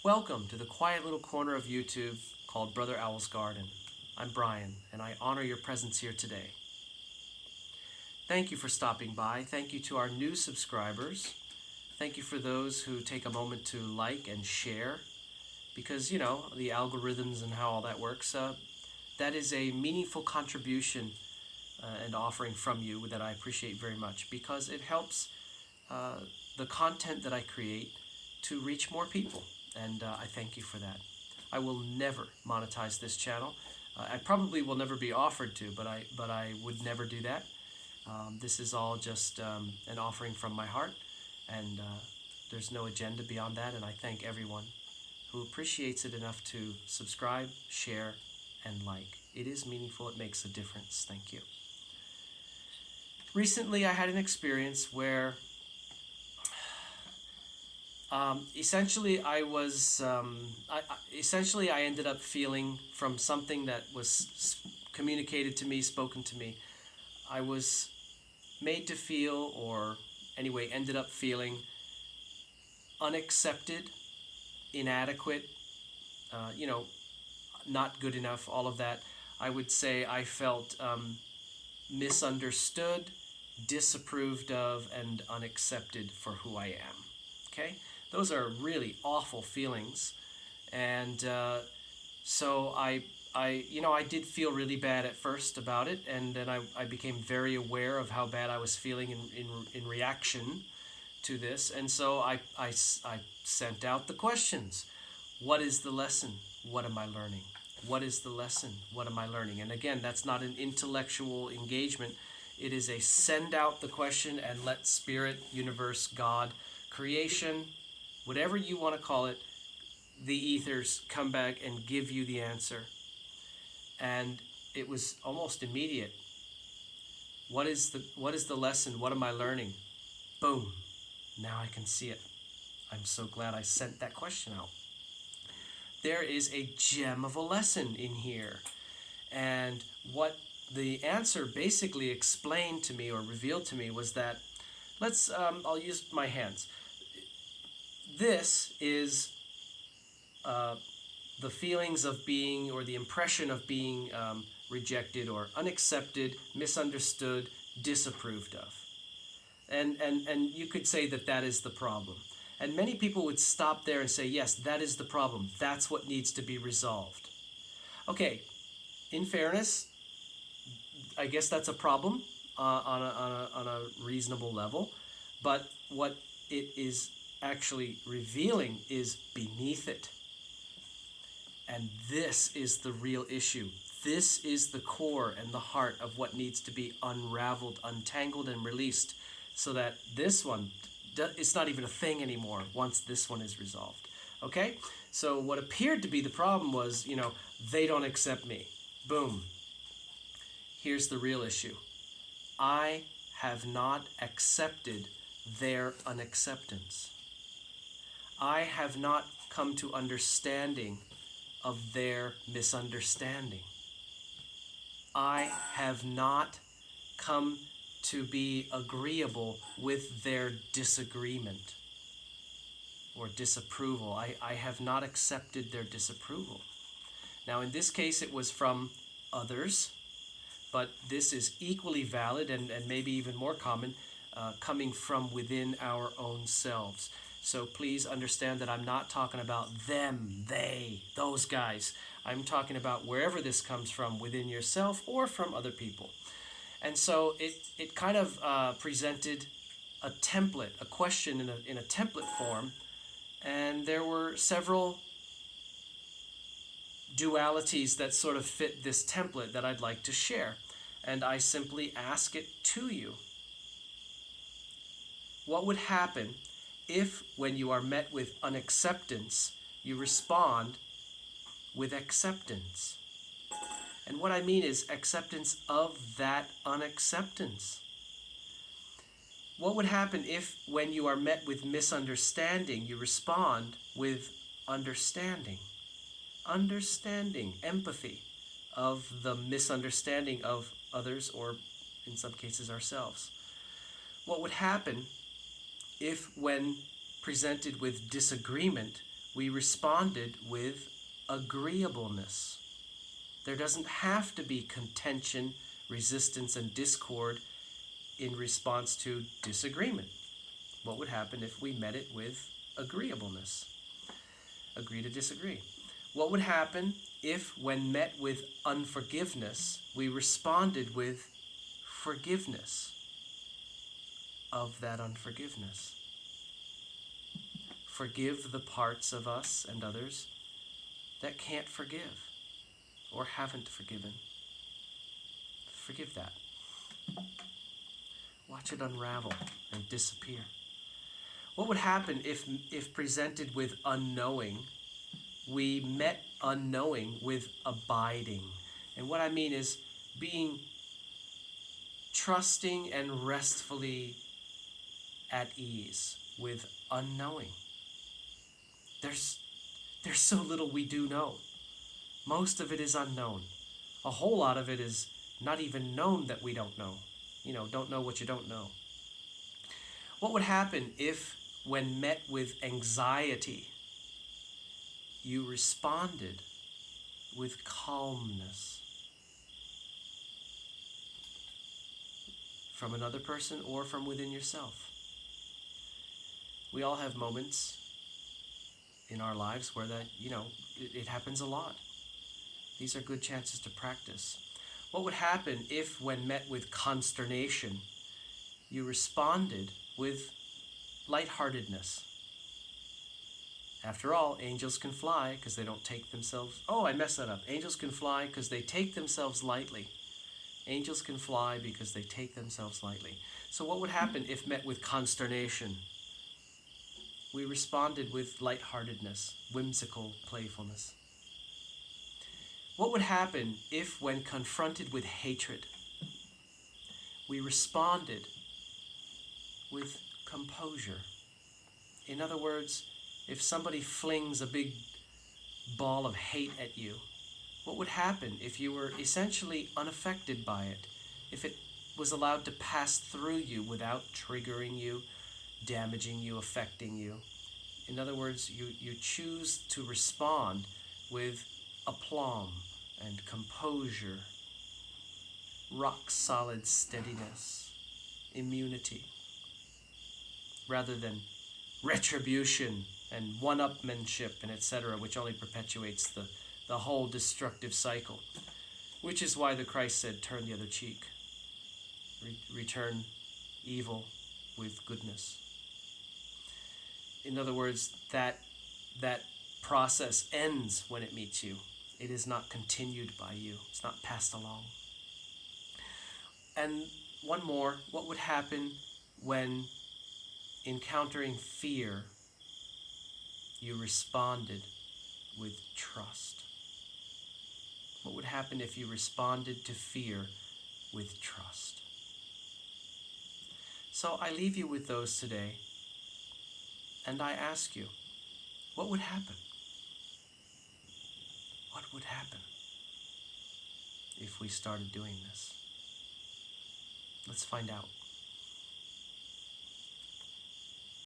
Welcome to the quiet little corner of YouTube called Brother Owl's Garden. I'm Brian, and I honor your presence here today. Thank you for stopping by. Thank you to our new subscribers. Thank you for those who take a moment to like and share, because, the algorithms and how all that works. That is a meaningful contribution and offering from you that I appreciate very much, because it helps the content that I create to reach more people. And I thank you for that. I will never monetize this channel. I probably will never be offered to, but I would never do that. This is all just an offering from my heart, and there's no agenda beyond that. And I thank everyone who appreciates it enough to subscribe, share, and like. It is meaningful. It makes a difference. Thank you. Recently, I had an experience where essentially, I ended up feeling from something that was communicated to me, spoken to me. I was made to feel, or anyway, ended up feeling unaccepted, inadequate, not good enough, all of that. I would say I felt misunderstood, disapproved of, and unaccepted for who I am. Okay? Those are really awful feelings, and so I did feel really bad at first about it, and then I became very aware of how bad I was feeling in reaction to this, and so I sent out the questions. What is the lesson? What am I learning? What is the lesson? What am I learning? And again, that's not an intellectual engagement. It is a send out the question and let Spirit, Universe, God, creation, whatever you want to call it, the ethers come back and give you the answer. And it was almost immediate. What is the lesson? What am I learning? Boom. Now I can see it. I'm so glad I sent that question out. There is a gem of a lesson in here. And what the answer basically explained to me or revealed to me was that, I'll use my hands. This is the feelings of being, or the impression of being rejected or unaccepted, misunderstood, disapproved of. And you could say that is the problem. And many people would stop there and say, yes, that is the problem. That's what needs to be resolved. Okay, in fairness, I guess that's a problem on a reasonable level. But what it is actually revealing is beneath it. And this is the real issue. This is the core and the heart of what needs to be unraveled, untangled, and released, so that this one, it's not even a thing anymore once this one is resolved. Okay? So what appeared to be the problem was, they don't accept me. Boom. Here's the real issue. I have not accepted their unacceptance. I have not come to understanding of their misunderstanding. I have not come to be agreeable with their disagreement or disapproval. I have not accepted their disapproval. Now, in this case, it was from others, but this is equally valid and maybe even more common coming from within our own selves. So please understand that I'm not talking about them, they, those guys. I'm talking about wherever this comes from within yourself or from other people. And so it kind of presented a template, a question in a template form, and there were several dualities that sort of fit this template that I'd like to share. And I simply ask it to you. What would happen if, when you are met with unacceptance, you respond with acceptance? And what I mean is acceptance of that unacceptance. What would happen if, when you are met with misunderstanding, you respond with understanding? Understanding, empathy of the misunderstanding of others, or in some cases ourselves. What would happen if, when presented with disagreement, we responded with agreeableness. There doesn't have to be contention, resistance, and discord in response to disagreement. What would happen if we met it with agreeableness? Agree to disagree. What would happen if, when met with unforgiveness, we responded with forgiveness of that unforgiveness? Forgive the parts of us and others that can't forgive or haven't forgiven. Forgive that. Watch it unravel and disappear. What would happen if presented with unknowing, we met unknowing with abiding? And what I mean is being trusting and restfully at ease with unknowing. There's so little we do know. Most of it is unknown. A whole lot of it is not even known that we don't know. Don't know what you don't know. What would happen if, when met with anxiety, you responded with calmness from another person or from within yourself? We all have moments in our lives where that, it happens a lot. These are good chances to practice. What would happen if, when met with consternation, you responded with lightheartedness? After all, angels can fly because they don't take themselves... Oh, I messed that up. Angels can fly because they take themselves lightly. Angels can fly because they take themselves lightly. So what would happen if met with consternation? We responded with lightheartedness, whimsical playfulness. What would happen if, when confronted with hatred, we responded with composure? In other words, if somebody flings a big ball of hate at you, what would happen if you were essentially unaffected by it? If it was allowed to pass through you without triggering you, damaging you, affecting you? In other words, you choose to respond with aplomb and composure, rock-solid steadiness, immunity, rather than retribution and one-upmanship and etc., which only perpetuates the whole destructive cycle. Which is why the Christ said, turn the other cheek. Return evil with goodness. In other words, that process ends when it meets you. It is not continued by you. It's not passed along. And one more, what would happen when encountering fear, you responded with trust? What would happen if you responded to fear with trust? So I leave you with those today, and I ask you, what would happen? What would happen if we started doing this? Let's find out.